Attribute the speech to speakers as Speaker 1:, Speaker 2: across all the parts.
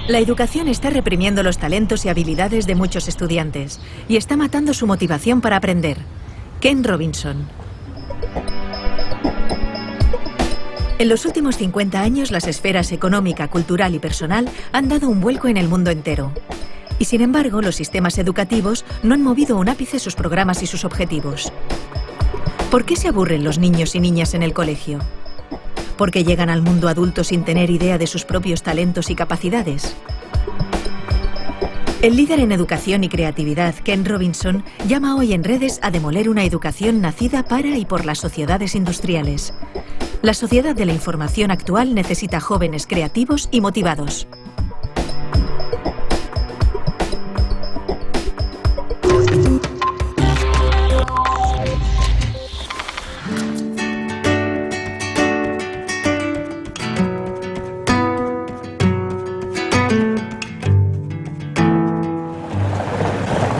Speaker 1: La educación está reprimiendo los talentos y habilidades de muchos estudiantes y está matando su motivación para aprender. Ken Robinson. En los últimos 50 años, las esferas económica, cultural y personal han dado un vuelco en el mundo entero. Y sin embargo, los sistemas educativos no han movido un ápice sus programas y sus objetivos. ¿Por qué se aburren los niños y niñas en el colegio? ¿Por qué llegan al mundo adulto sin tener idea de sus propios talentos y capacidades? El líder en educación y creatividad, Ken Robinson, llama hoy en redes a demoler una educación nacida para y por las sociedades industriales. La sociedad de la información actual necesita jóvenes creativos y motivados.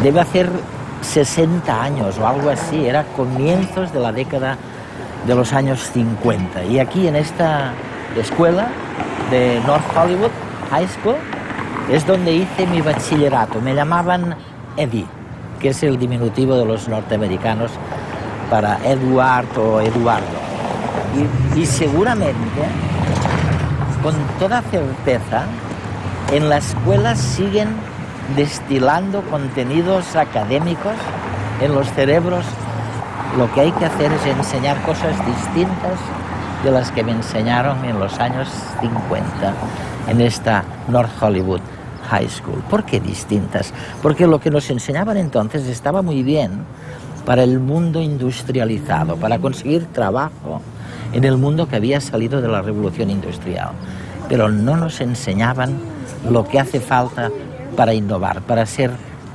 Speaker 2: Debe hacer 60 años o algo así, era comienzos de la década de los años 50. Y aquí en esta escuela de North Hollywood High School es donde hice mi bachillerato. Me llamaban Eddie, que es el diminutivo de los norteamericanos para Edward o Eduardo. Y seguramente, con toda certeza, en la escuela siguen destilando contenidos académicos en los cerebros. Lo que hay que hacer es enseñar cosas distintas de las que me enseñaron en los años 50 en esta North Hollywood High School. ¿Por qué distintas? Porque lo que nos enseñaban entonces estaba muy bien para el mundo industrializado, para conseguir trabajo en el mundo que había salido de la revolución industrial. Pero no nos enseñaban lo que hace falta para innovar, para ser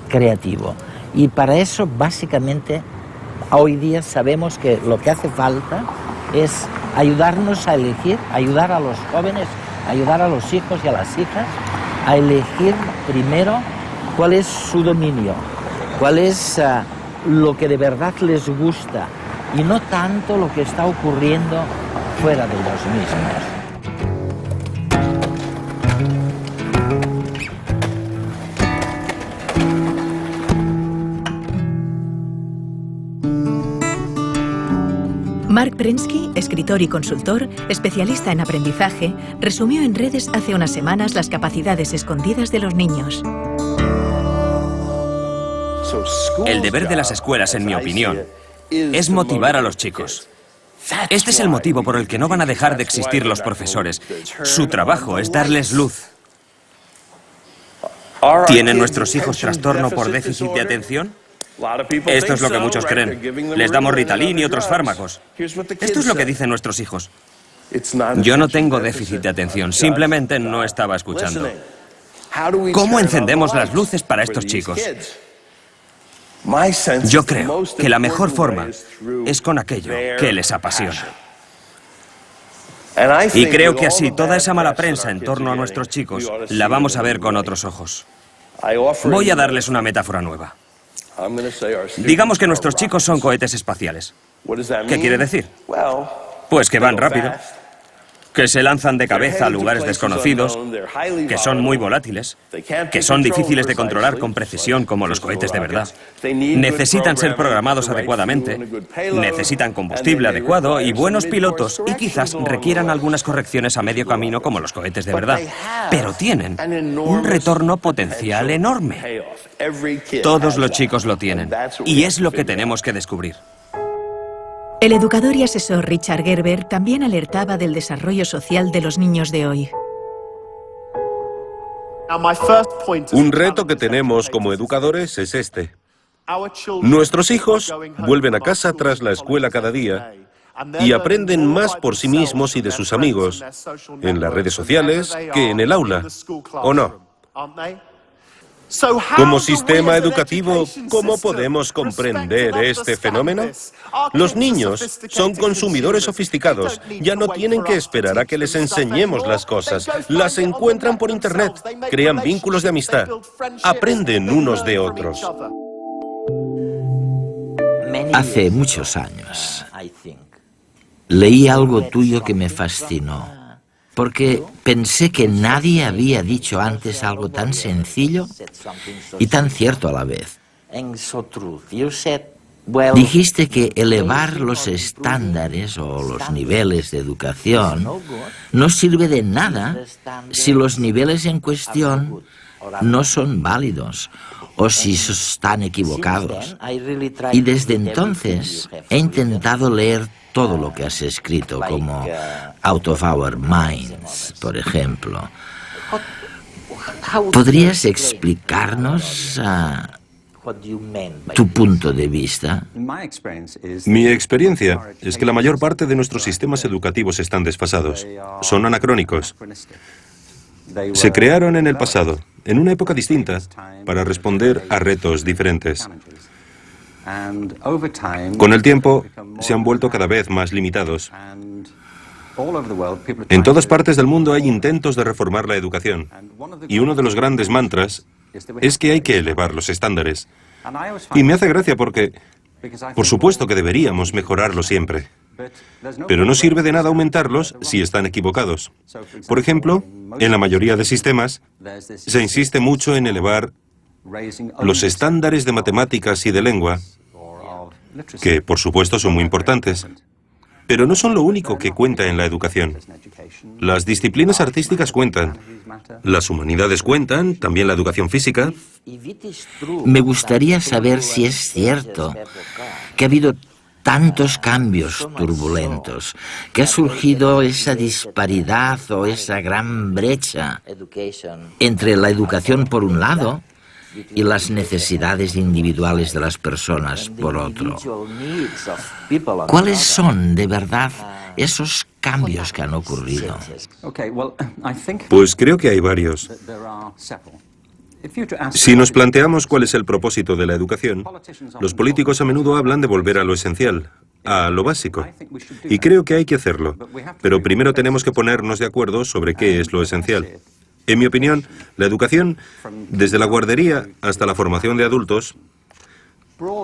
Speaker 2: creativo. Y para eso, básicamente, hoy día sabemos que lo que hace falta es ayudarnos a elegir, ayudar a los jóvenes, ayudar a los hijos y a las hijas a elegir primero cuál es su dominio, cuál es lo que de verdad les gusta y no tanto lo que está ocurriendo fuera de ellos mismos.
Speaker 1: Mark Prensky, escritor y consultor, especialista en aprendizaje, resumió en redes hace unas semanas las capacidades escondidas de los niños.
Speaker 3: El deber de las escuelas, en mi opinión, es motivar a los chicos. Este es el motivo por el que no van a dejar de existir los profesores. Su trabajo es darles luz. ¿Tienen nuestros hijos trastorno por déficit de atención? Esto es lo que muchos creen. Les damos Ritalin y otros fármacos. Esto es lo que dicen nuestros hijos. Yo no tengo déficit de atención, simplemente no estaba escuchando. ¿Cómo encendemos las luces para estos chicos? Yo creo que la mejor forma es con aquello que les apasiona. Y creo que así toda esa mala prensa en torno a nuestros chicos la vamos a ver con otros ojos. Voy a darles una metáfora nueva. Digamos que nuestros chicos son cohetes espaciales. ¿Qué quiere decir? Pues que van rápido, que se lanzan de cabeza a lugares desconocidos, que son muy volátiles, que son difíciles de controlar con precisión como los cohetes de verdad. Necesitan ser programados adecuadamente, necesitan combustible adecuado y buenos pilotos y quizás requieran algunas correcciones a medio camino como los cohetes de verdad. Pero tienen un retorno potencial enorme. Todos los chicos lo tienen y es lo que tenemos que descubrir.
Speaker 1: El educador y asesor Richard Gerber también alertaba del desarrollo social de los niños de hoy.
Speaker 4: Un reto que tenemos como educadores es este. Nuestros hijos vuelven a casa tras la escuela cada día y aprenden más por sí mismos y de sus amigos en las redes sociales que en el aula, ¿o no? Como sistema educativo, ¿cómo podemos comprender este fenómeno? Los niños son consumidores sofisticados. Ya no tienen que esperar a que les enseñemos las cosas. Las encuentran por Internet, crean vínculos de amistad, aprenden unos de otros.
Speaker 2: Hace muchos años leí algo tuyo que me fascinó, porque pensé que nadie había dicho antes algo tan sencillo y tan cierto a la vez. Dijiste que elevar los estándares o los niveles de educación no sirve de nada si los niveles en cuestión no son válidos o si están equivocados. Y desde entonces he intentado leer todo lo que has escrito, como Out of Our Minds, por ejemplo. ¿Podrías explicarnos tu punto de vista?
Speaker 4: Mi experiencia es que la mayor parte de nuestros sistemas educativos están desfasados, son anacrónicos. Se crearon en el pasado, en una época distinta, para responder a retos diferentes. Con el tiempo, se han vuelto cada vez más limitados. En todas partes del mundo hay intentos de reformar la educación, y uno de los grandes mantras es que hay que elevar los estándares. Y me hace gracia porque, por supuesto que deberíamos mejorarlos siempre, pero no sirve de nada aumentarlos si están equivocados. Por ejemplo, en la mayoría de sistemas, se insiste mucho en elevar los estándares de matemáticas y de lengua, que por supuesto son muy importantes, pero no son lo único que cuenta en la educación. Las disciplinas artísticas cuentan, las humanidades cuentan, también la educación física.
Speaker 2: Me gustaría saber si es cierto que ha habido tantos cambios turbulentos, que ha surgido esa disparidad o esa gran brecha entre la educación por un lado y las necesidades individuales de las personas por otro. ¿Cuáles son, de verdad, esos cambios que han ocurrido?
Speaker 4: Pues creo que hay varios. Si nos planteamos cuál es el propósito de la educación, los políticos a menudo hablan de volver a lo esencial, a lo básico. Y creo que hay que hacerlo, pero primero tenemos que ponernos de acuerdo sobre qué es lo esencial. En mi opinión, la educación, desde la guardería hasta la formación de adultos,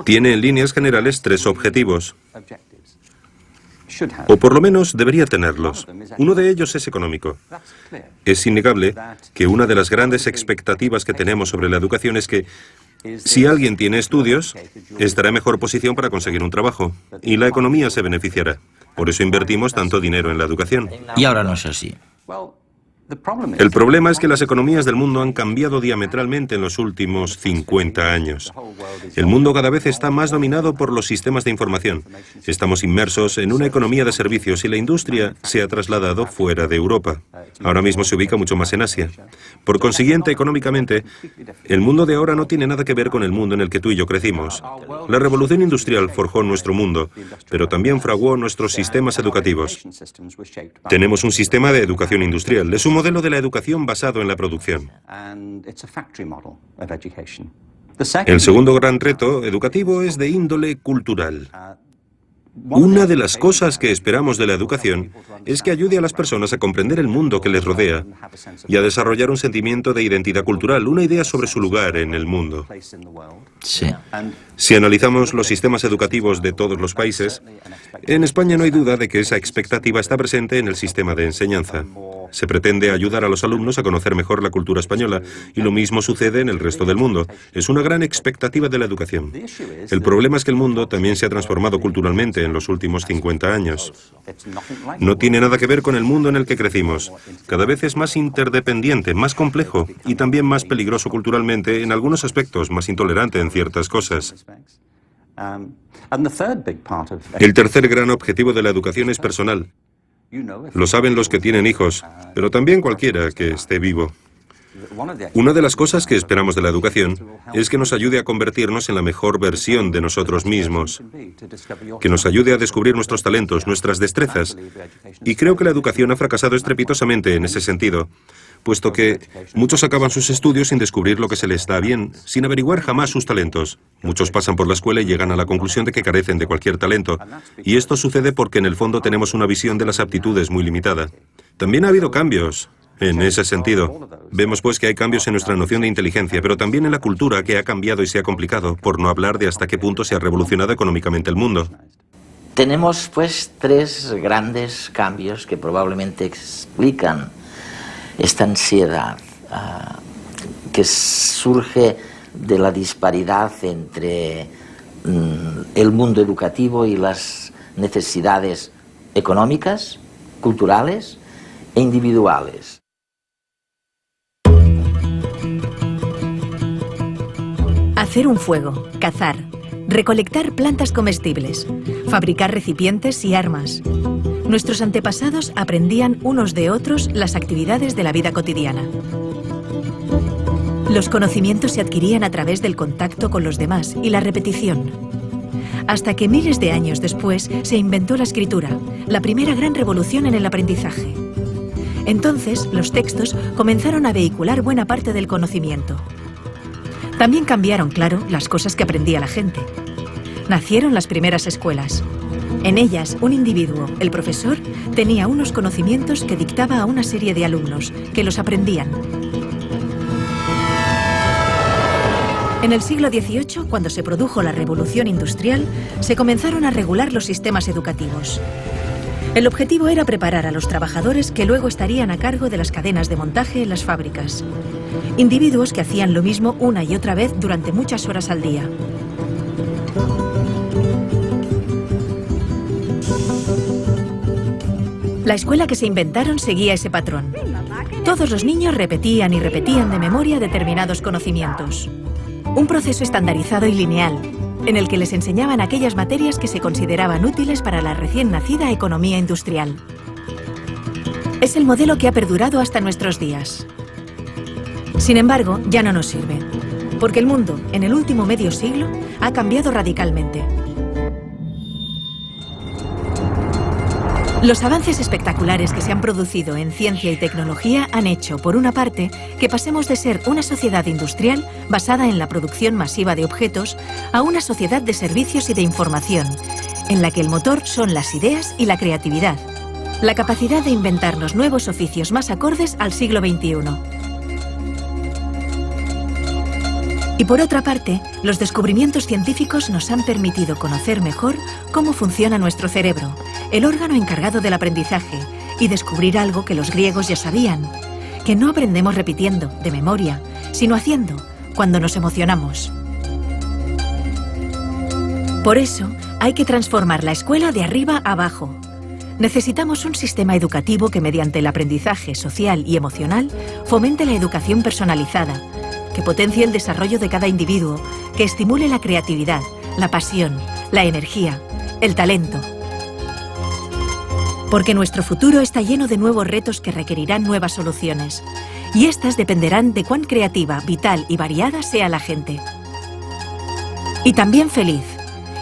Speaker 4: tiene en líneas generales 3 objetivos. O por lo menos debería tenerlos. Uno de ellos es económico. Es innegable que una de las grandes expectativas que tenemos sobre la educación es que si alguien tiene estudios, estará en mejor posición para conseguir un trabajo y la economía se beneficiará. Por eso invertimos tanto dinero en la educación.
Speaker 2: Y ahora no es así.
Speaker 4: El problema es que las economías del mundo han cambiado diametralmente en los últimos 50 años. El mundo cada vez está más dominado por los sistemas de información. Estamos inmersos en una economía de servicios y la industria se ha trasladado fuera de Europa. Ahora mismo se ubica mucho más en Asia. Por consiguiente, económicamente, el mundo de ahora no tiene nada que ver con el mundo en el que tú y yo crecimos. La revolución industrial forjó nuestro mundo, pero también fraguó nuestros sistemas educativos. Tenemos un sistema de educación industrial. Es un modelo de la educación basado en la producción. El segundo gran reto educativo es de índole cultural. Una de las cosas que esperamos de la educación es que ayude a las personas a comprender el mundo que les rodea y a desarrollar un sentimiento de identidad cultural, una idea sobre su lugar en el mundo.
Speaker 2: Sí.
Speaker 4: Si analizamos los sistemas educativos de todos los países, en España no hay duda de que esa expectativa está presente en el sistema de enseñanza. Se pretende ayudar a los alumnos a conocer mejor la cultura española y lo mismo sucede en el resto del mundo. Es una gran expectativa de la educación. El problema es que el mundo también se ha transformado culturalmente en los últimos 50 años. No tiene nada que ver con el mundo en el que crecimos. Cada vez es más interdependiente, más complejo y también más peligroso culturalmente en algunos aspectos, más intolerante en ciertas cosas. El tercer gran objetivo de la educación es personal. Lo saben los que tienen hijos, pero también cualquiera que esté vivo. Una de las cosas que esperamos de la educación es que nos ayude a convertirnos en la mejor versión de nosotros mismos, que nos ayude a descubrir nuestros talentos, nuestras destrezas. Y creo que la educación ha fracasado estrepitosamente en ese sentido, puesto que muchos acaban sus estudios sin descubrir lo que se les da bien, sin averiguar jamás sus talentos. Muchos pasan por la escuela y llegan a la conclusión de que carecen de cualquier talento. Y esto sucede porque en el fondo tenemos una visión de las aptitudes muy limitada. También ha habido cambios. En ese sentido, vemos pues que hay cambios en nuestra noción de inteligencia, pero también en la cultura, que ha cambiado y se ha complicado, por no hablar de hasta qué punto se ha revolucionado económicamente el mundo.
Speaker 2: Tenemos pues tres grandes cambios que probablemente explican esta ansiedad que surge de la disparidad entre el mundo educativo y las necesidades económicas, culturales e individuales.
Speaker 1: Hacer un fuego, cazar, recolectar plantas comestibles, fabricar recipientes y armas. Nuestros antepasados aprendían unos de otros las actividades de la vida cotidiana. Los conocimientos se adquirían a través del contacto con los demás y la repetición. Hasta que miles de años después se inventó la escritura, la primera gran revolución en el aprendizaje. Entonces, los textos comenzaron a vehicular buena parte del conocimiento. También cambiaron, claro, las cosas que aprendía la gente. Nacieron las primeras escuelas. En ellas, un individuo, el profesor, tenía unos conocimientos que dictaba a una serie de alumnos, que los aprendían. En el siglo XVIII, cuando se produjo la Revolución Industrial, se comenzaron a regular los sistemas educativos. El objetivo era preparar a los trabajadores que luego estarían a cargo de las cadenas de montaje en las fábricas. Individuos que hacían lo mismo una y otra vez durante muchas horas al día. La escuela que se inventaron seguía ese patrón. Todos los niños repetían y repetían de memoria determinados conocimientos. Un proceso estandarizado y lineal, en el que les enseñaban aquellas materias que se consideraban útiles para la recién nacida economía industrial. Es el modelo que ha perdurado hasta nuestros días. Sin embargo, ya no nos sirve, porque el mundo, en el último medio siglo, ha cambiado radicalmente. Los avances espectaculares que se han producido en ciencia y tecnología han hecho, por una parte, que pasemos de ser una sociedad industrial basada en la producción masiva de objetos a una sociedad de servicios y de información, en la que el motor son las ideas y la creatividad, la capacidad de inventarnos nuevos oficios más acordes al siglo XXI. Y por otra parte, los descubrimientos científicos nos han permitido conocer mejor cómo funciona nuestro cerebro, el órgano encargado del aprendizaje, y descubrir algo que los griegos ya sabían, que no aprendemos repitiendo, de memoria, sino haciendo, cuando nos emocionamos. Por eso, hay que transformar la escuela de arriba a abajo. Necesitamos un sistema educativo que, mediante el aprendizaje social y emocional, fomente la educación personalizada, que potencie el desarrollo de cada individuo, que estimule la creatividad, la pasión, la energía, el talento. Porque nuestro futuro está lleno de nuevos retos que requerirán nuevas soluciones, y estas dependerán de cuán creativa, vital y variada sea la gente. Y también feliz.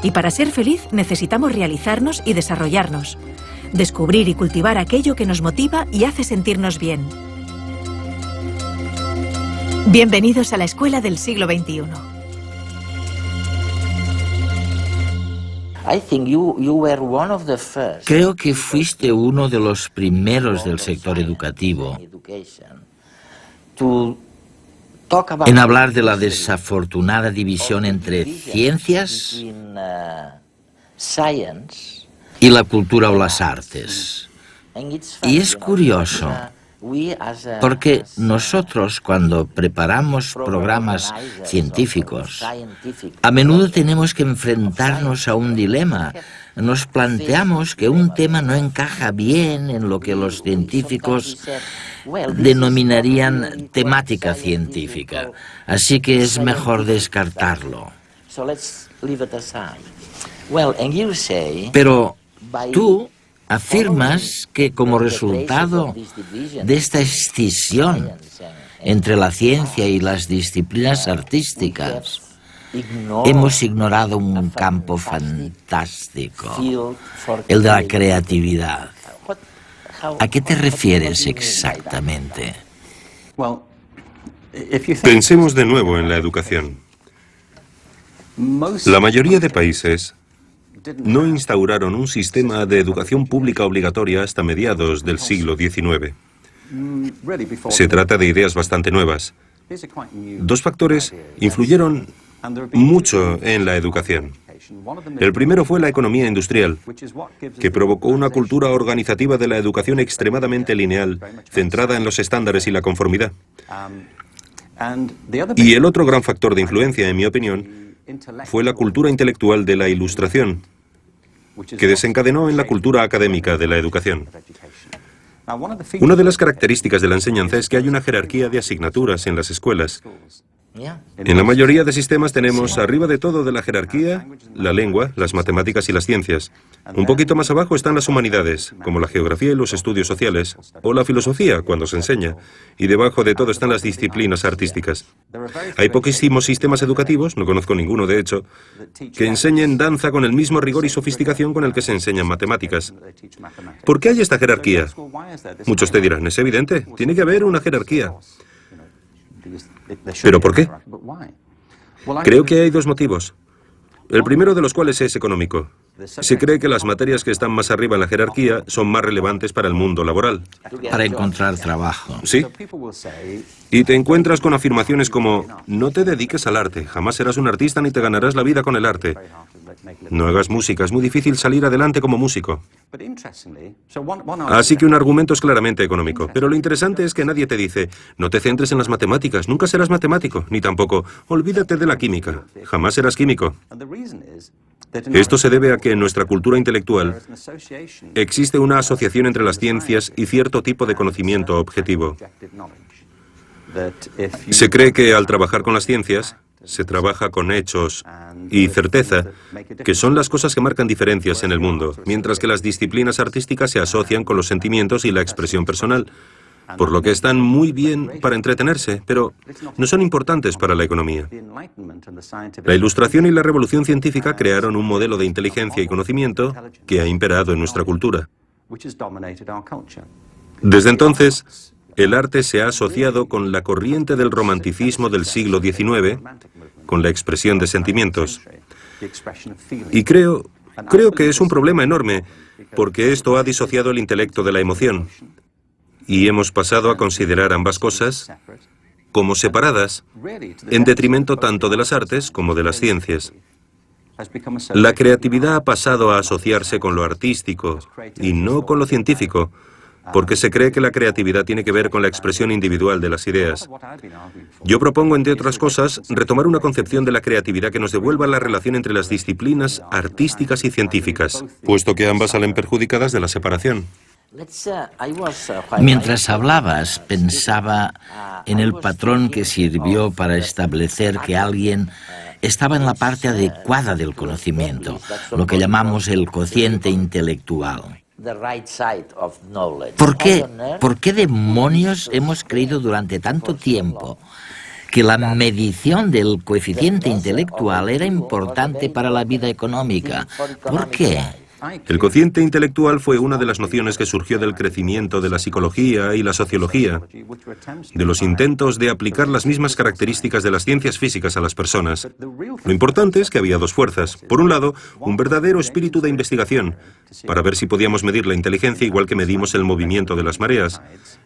Speaker 1: Y para ser feliz necesitamos realizarnos y desarrollarnos, descubrir y cultivar aquello que nos motiva y hace sentirnos bien. Bienvenidos a la escuela del siglo XXI.
Speaker 2: Creo que fuiste uno de los primeros del sector educativo en hablar de la desafortunada división entre ciencias y la cultura o las artes. Y es curioso, porque nosotros, cuando preparamos programas científicos, a menudo tenemos que enfrentarnos a un dilema. Nos planteamos que un tema no encaja bien en lo que los científicos denominarían temática científica, así que es mejor descartarlo. Pero tú afirmas que como resultado de esta escisión entre la ciencia y las disciplinas artísticas, hemos ignorado un campo fantástico, el de la creatividad. ¿A qué te refieres exactamente?
Speaker 4: Pensemos de nuevo en la educación. La mayoría de países no instauraron un sistema de educación pública obligatoria hasta mediados del siglo XIX. Se trata de ideas bastante nuevas. Dos factores influyeron mucho en la educación. El primero fue la economía industrial, que provocó una cultura organizativa de la educación extremadamente lineal, centrada en los estándares y la conformidad. Y el otro gran factor de influencia, en mi opinión, fue la cultura intelectual de la Ilustración, que desencadenó en la cultura académica de la educación. Una de las características de la enseñanza es que hay una jerarquía de asignaturas en las escuelas. En la mayoría de sistemas tenemos arriba de todo de la jerarquía la lengua, las matemáticas y las ciencias. Un poquito más abajo están las humanidades, como la geografía y los estudios sociales, o la filosofía, cuando se enseña. Y debajo de todo están las disciplinas artísticas. Hay poquísimos sistemas educativos, no conozco ninguno de hecho, que enseñen danza con el mismo rigor y sofisticación con el que se enseñan matemáticas. ¿Por qué hay esta jerarquía? Muchos te dirán, es evidente, tiene que haber una jerarquía. ¿Pero por qué? Creo que hay dos motivos. El primero de los cuales es económico. Se cree que las materias que están más arriba en la jerarquía son más relevantes para el mundo laboral.
Speaker 2: Para encontrar trabajo.
Speaker 4: Sí. Y te encuentras con afirmaciones como, no te dediques al arte, jamás serás un artista ni te ganarás la vida con el arte. No hagas música, es muy difícil salir adelante como músico. Así que un argumento es claramente económico. Pero lo interesante es que nadie te dice, no te centres en las matemáticas, nunca serás matemático, ni tampoco, olvídate de la química, jamás serás químico. Esto se debe a que en nuestra cultura intelectual existe una asociación entre las ciencias y cierto tipo de conocimiento objetivo. Se cree que al trabajar con las ciencias, se trabaja con hechos y certeza, que son las cosas que marcan diferencias en el mundo, mientras que las disciplinas artísticas se asocian con los sentimientos y la expresión personal, por lo que están muy bien para entretenerse, pero no son importantes para la economía. La Ilustración y la Revolución Científica crearon un modelo de inteligencia y conocimiento que ha imperado en nuestra cultura. Desde entonces, el arte se ha asociado con la corriente del romanticismo del siglo XIX, con la expresión de sentimientos. Y creo que es un problema enorme, porque esto ha disociado el intelecto de la emoción. Y hemos pasado a considerar ambas cosas como separadas, en detrimento tanto de las artes como de las ciencias. La creatividad ha pasado a asociarse con lo artístico y no con lo científico, porque se cree que la creatividad tiene que ver con la expresión individual de las ideas. Yo propongo, entre otras cosas, retomar una concepción de la creatividad que nos devuelva la relación entre las disciplinas artísticas y científicas, puesto que ambas salen perjudicadas de la separación.
Speaker 2: Mientras hablabas, pensaba en el patrón que sirvió para establecer que alguien estaba en la parte adecuada del conocimiento, lo que llamamos el cociente intelectual. ¿Por qué demonios hemos creído durante tanto tiempo que la medición del coeficiente intelectual era importante para la vida económica? ¿Por qué?
Speaker 4: El cociente intelectual fue una de las nociones que surgió del crecimiento de la psicología y la sociología, de los intentos de aplicar las mismas características de las ciencias físicas a las personas. Lo importante es que había dos fuerzas. Por un lado, un verdadero espíritu de investigación, para ver si podíamos medir la inteligencia igual que medimos el movimiento de las mareas,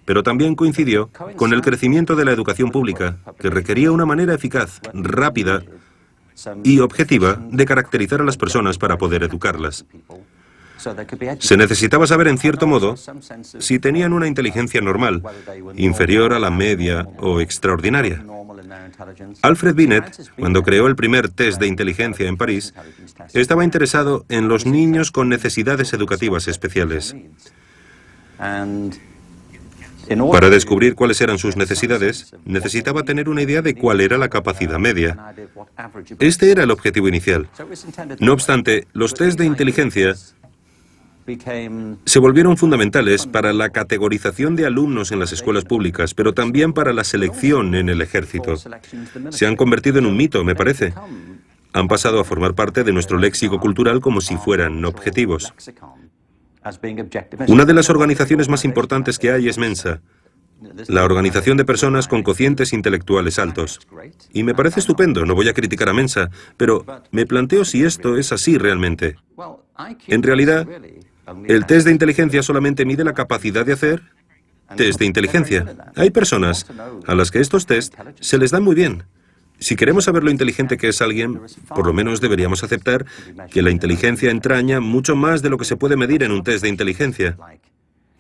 Speaker 4: pero también coincidió con el crecimiento de la educación pública, que requería una manera eficaz, rápida y objetiva de caracterizar a las personas para poder educarlas. Se necesitaba saber, en cierto modo, si tenían una inteligencia normal, inferior a la media o extraordinaria. Alfred Binet, cuando creó el primer test de inteligencia en París, estaba interesado en los niños con necesidades educativas especiales. Para descubrir cuáles eran sus necesidades, necesitaba tener una idea de cuál era la capacidad media. Este era el objetivo inicial. No obstante, los test de inteligencia se volvieron fundamentales para la categorización de alumnos en las escuelas públicas, pero también para la selección en el ejército. Se han convertido en un mito, me parece. Han pasado a formar parte de nuestro léxico cultural como si fueran objetivos. Una de las organizaciones más importantes que hay es Mensa, la organización de personas con cocientes intelectuales altos. Y me parece estupendo, no voy a criticar a Mensa, pero me planteo si esto es así realmente. En realidad, el test de inteligencia solamente mide la capacidad de hacer Test de inteligencia. Hay personas a las que estos test se les dan muy bien. Si queremos saber lo inteligente que es alguien, por lo menos deberíamos aceptar que la inteligencia entraña mucho más de lo que se puede medir en un test de inteligencia.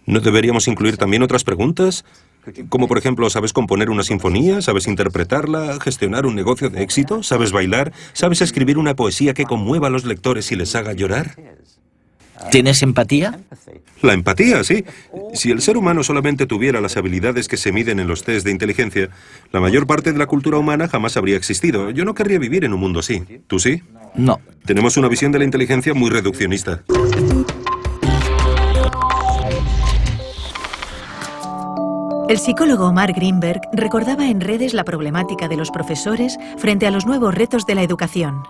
Speaker 4: ¿No deberíamos incluir también otras preguntas? Como por ejemplo, ¿sabes componer una sinfonía? ¿Sabes interpretarla? ¿Gestionar un negocio de éxito? ¿Sabes bailar? ¿Sabes escribir una poesía que conmueva a los lectores y les haga llorar?
Speaker 2: ¿Tienes empatía?
Speaker 4: La empatía, sí. Si el ser humano solamente tuviera las habilidades que se miden en los test de inteligencia, la mayor parte de la cultura humana jamás habría existido. Yo no querría vivir en un mundo así. ¿Tú sí?
Speaker 2: No.
Speaker 4: Tenemos una visión de la inteligencia muy reduccionista.
Speaker 1: El psicólogo Mark Greenberg recordaba en redes la problemática de los profesores frente a los nuevos retos de la educación.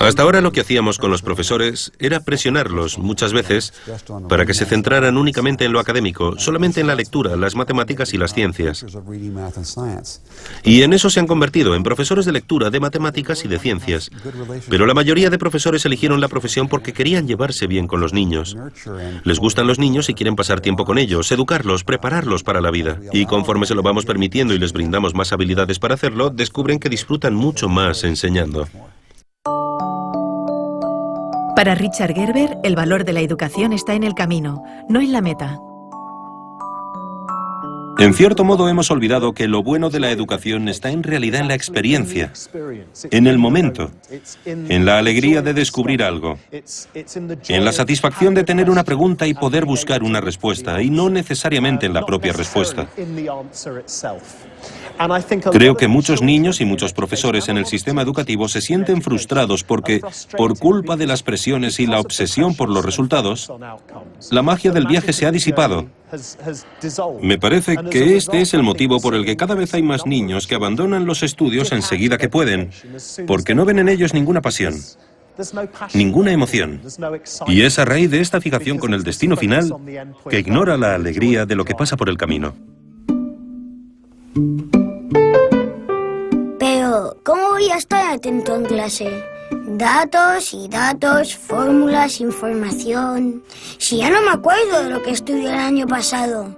Speaker 4: Hasta ahora lo que hacíamos con los profesores era presionarlos, muchas veces, para que se centraran únicamente en lo académico, solamente en la lectura, las matemáticas y las ciencias. Y en eso se han convertido, en profesores de lectura, de matemáticas y de ciencias. Pero la mayoría de profesores eligieron la profesión porque querían llevarse bien con los niños. Les gustan los niños y quieren pasar tiempo con ellos, educarlos, prepararlos para la vida. Y conforme se lo vamos permitiendo y les brindamos más habilidades para hacerlo, descubren que disfrutan mucho más enseñando.
Speaker 1: Para Richard Gerber, el valor de la educación está en el camino, no en la meta.
Speaker 4: En cierto modo hemos olvidado que lo bueno de la educación está en realidad en la experiencia, en el momento, en la alegría de descubrir algo, en la satisfacción de tener una pregunta y poder buscar una respuesta, y no necesariamente en la propia respuesta. Creo que muchos niños y muchos profesores en el sistema educativo se sienten frustrados porque, por culpa de las presiones y la obsesión por los resultados, la magia del viaje se ha disipado. Me parece que este es el motivo por el que cada vez hay más niños que abandonan los estudios enseguida que pueden, porque no ven en ellos ninguna pasión, ninguna emoción. Y es a raíz de esta fijación con el destino final que ignora la alegría de lo que pasa por el camino.
Speaker 5: Pero, ¿cómo voy a estar atento en clase? Datos y datos, fórmulas, información... Si ya no me acuerdo de lo que estudié el año pasado.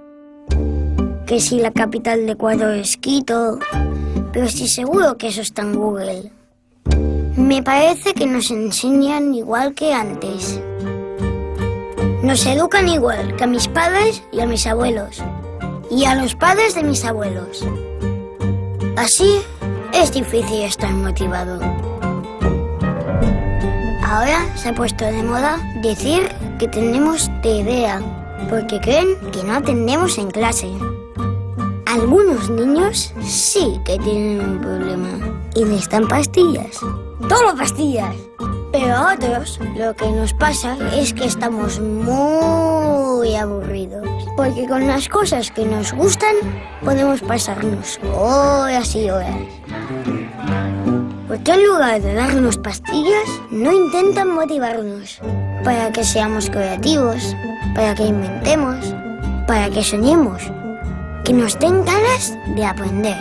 Speaker 5: Que si la capital de Ecuador es Quito... Pero estoy seguro que eso está en Google. Me parece que nos enseñan igual que antes. Nos educan igual que a mis padres y a mis abuelos. Y a los padres de mis abuelos. Así es difícil estar motivado. Ahora se ha puesto de moda decir que tenemos TDA, porque creen que no atendemos en clase. Algunos niños sí que tienen un problema y necesitan pastillas. ¡Todo pastillas! Pero a otros lo que nos pasa es que estamos muy aburridos. Porque con las cosas que nos gustan podemos pasarnos horas y horas. Porque en lugar de darnos pastillas, no intentan motivarnos para que seamos creativos, para que inventemos, para que soñemos, que nos den ganas de aprender.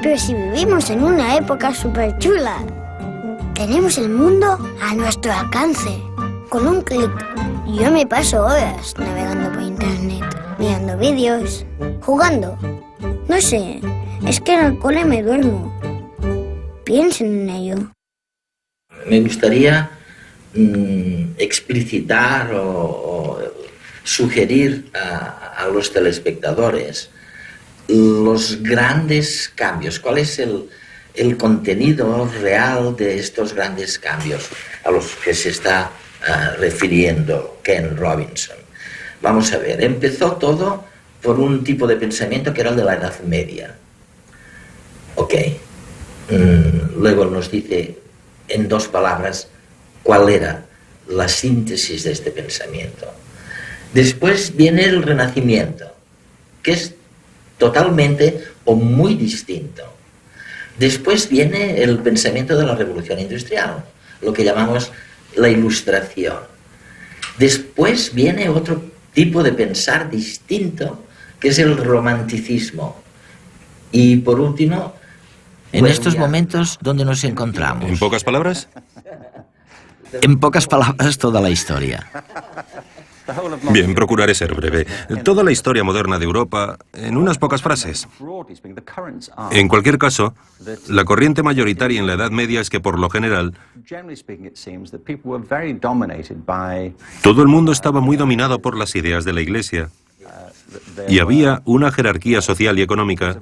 Speaker 5: Pero si vivimos en una época súper chula, tenemos el mundo a nuestro alcance, con un clic. Yo me paso horas navegando por internet, mirando vídeos, jugando. No sé, es que en el cole me duermo. Piensen en ello.
Speaker 2: Me gustaría explicitar o sugerir a los telespectadores los grandes cambios. ¿Cuál es el contenido real de estos grandes cambios a los que se está refiriendo Ken Robinson? Vamos a ver, empezó todo por un tipo de pensamiento que era el de la Edad Media. Ok. Luego nos dice en dos palabras cuál era la síntesis de este pensamiento. Después viene el Renacimiento, que es totalmente o muy distinto. Después viene el pensamiento de la Revolución Industrial, lo que llamamos la Ilustración. Después viene otro tipo de pensar distinto, que es el Romanticismo. Y por último, en estos momentos, ¿dónde nos encontramos?
Speaker 4: ¿En pocas palabras?
Speaker 2: En pocas palabras, toda la historia.
Speaker 6: Bien, procuraré ser breve. Toda la historia moderna de Europa en unas pocas frases. En cualquier caso, la corriente mayoritaria en la Edad Media es que, por lo general, todo el mundo estaba muy dominado por las ideas de la Iglesia y había una jerarquía social y económica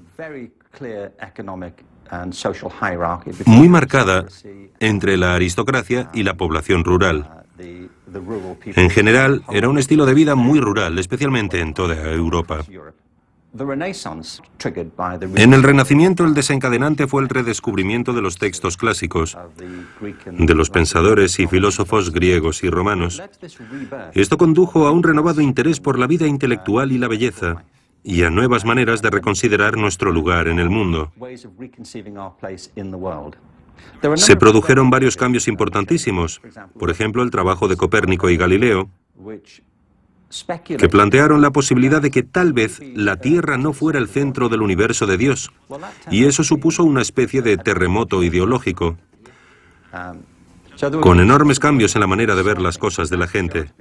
Speaker 6: muy marcada entre la aristocracia y la población rural. En general, era un estilo de vida muy rural, especialmente en toda Europa. En el Renacimiento, el desencadenante fue el redescubrimiento de los textos clásicos, de los pensadores y filósofos griegos y romanos. Esto condujo a un renovado interés por la vida intelectual y la belleza, y a nuevas maneras de reconsiderar nuestro lugar en el mundo. Se produjeron varios cambios importantísimos, por ejemplo, el trabajo de Copérnico y Galileo, que plantearon la posibilidad de que tal vez la Tierra no fuera el centro del universo de Dios, y eso supuso una especie de terremoto ideológico, con enormes cambios en la manera de ver las cosas de la gente.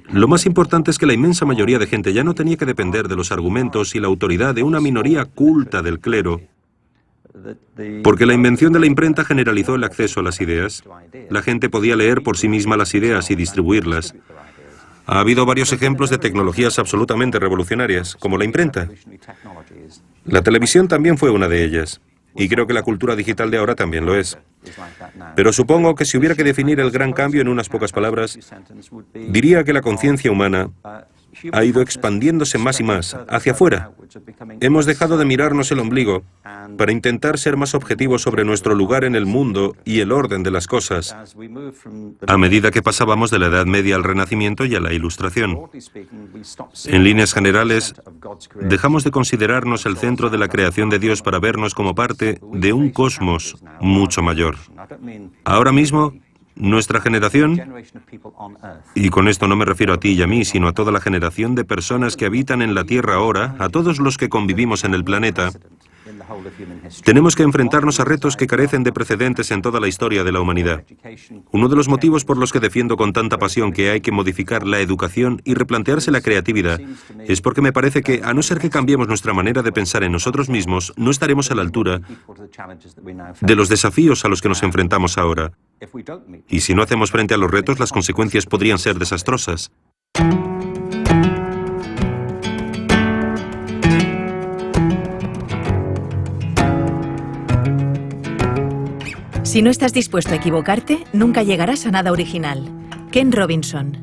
Speaker 6: Lo más importante es que la inmensa mayoría de gente ya no tenía que depender de los argumentos y la autoridad de una minoría culta del clero, porque la invención de la imprenta generalizó el acceso a las ideas. La gente podía leer por sí misma las ideas y distribuirlas. Ha habido varios ejemplos de tecnologías absolutamente revolucionarias, como la imprenta. La televisión también fue una de ellas, y creo que la cultura digital de ahora también lo es. Pero supongo que si hubiera que definir el gran cambio en unas pocas palabras, diría que la conciencia humana ha ido expandiéndose más y más hacia afuera. Hemos dejado de mirarnos el ombligo para intentar ser más objetivos sobre nuestro lugar en el mundo y el orden de las cosas, a medida que pasábamos de la Edad Media al Renacimiento y a la Ilustración. En líneas generales, dejamos de considerarnos el centro de la creación de Dios para vernos como parte de un cosmos mucho mayor. Ahora mismo, nuestra generación, y con esto no me refiero a ti y a mí, sino a toda la generación de personas que habitan en la Tierra ahora, a todos los que convivimos en el planeta, tenemos que enfrentarnos a retos que carecen de precedentes en toda la historia de la humanidad. Uno de los motivos por los que defiendo con tanta pasión que hay que modificar la educación y replantearse la creatividad es porque me parece que, a no ser que cambiemos nuestra manera de pensar en nosotros mismos, no estaremos a la altura de los desafíos a los que nos enfrentamos ahora. Y si no hacemos frente a los retos, las consecuencias podrían ser desastrosas.
Speaker 1: Si no estás dispuesto a equivocarte, nunca llegarás a nada original. Ken Robinson.